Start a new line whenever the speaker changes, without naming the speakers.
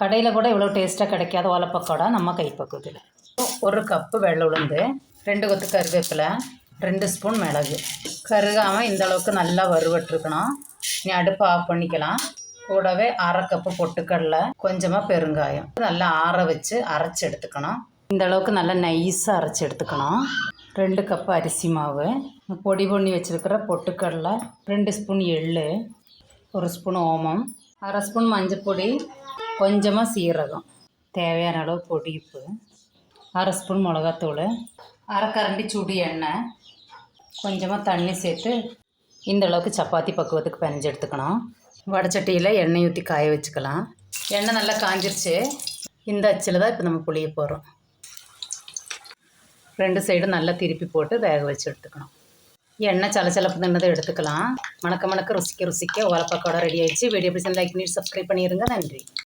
கடையில் கூட இவ்வளோ டேஸ்ட்டாக கிடைக்காத ஓலப்பக்கோடா நம்ம கைப்பக்குவத்தில். 1 கப்பு வெள்ளை உளுந்து, 2 கொத்து கருவேப்பிலை, 2 ஸ்பூன் மிளகு. கருகாமல் இந்த அளவுக்கு நல்லா வறுவட்டுருக்கணும். நீ அடுப்பை ஆஃப் பண்ணிக்கலாம். கூடவே 1/2 கப்பு பொட்டுக்கடலை, கொஞ்சமாக பெருங்காயம் நல்லா ஆற வச்சு அரைச்சி எடுத்துக்கணும். இந்த அளவுக்கு நல்லா நைஸாக அரைச்சி எடுத்துக்கணும். 2 கப்பு அரிசி மாவு, பொடி பண்ணி வச்சுருக்கிற பொட்டுக்கடலை, 2 ஸ்பூன் எள், 1 ஸ்பூன் ஓமம், 1/2 ஸ்பூன் மஞ்சள் பொடி, கொஞ்சமாக சீரகம், தேவையான அளவு பொடி உப்பு, 1/2 ஸ்பூன் மிளகாத்தூள், 1/2 கரண்டி சுடு எண்ணெய், கொஞ்சமாக தண்ணி சேர்த்து இந்த அளவுக்கு சப்பாத்தி பக்குவத்துக்கு பிணைஞ்சு எடுத்துக்கணும். வடைச்சட்டியில் எண்ணெய் ஊற்றி காய வச்சுக்கலாம். எண்ணெய் நல்லா காஞ்சிருச்சு. இந்த அச்சில் தான் இப்போ நம்ம புளிய போகிறோம். 2 சைடும் நல்லா திருப்பி போட்டு வேக வச்சு எடுத்துக்கணும். எண்ணெய் சலச்சலப்பு தின்னதை எடுத்துக்கலாம். மணக்க ருசிக்க ஓலப்பக்கோடா ரெடி ஆயிடுச்சு. வீடியோ பிடிச்சி லைக் பண்ணி சப்ஸ்கிரைப் பண்ணிடுங்க. நன்றி.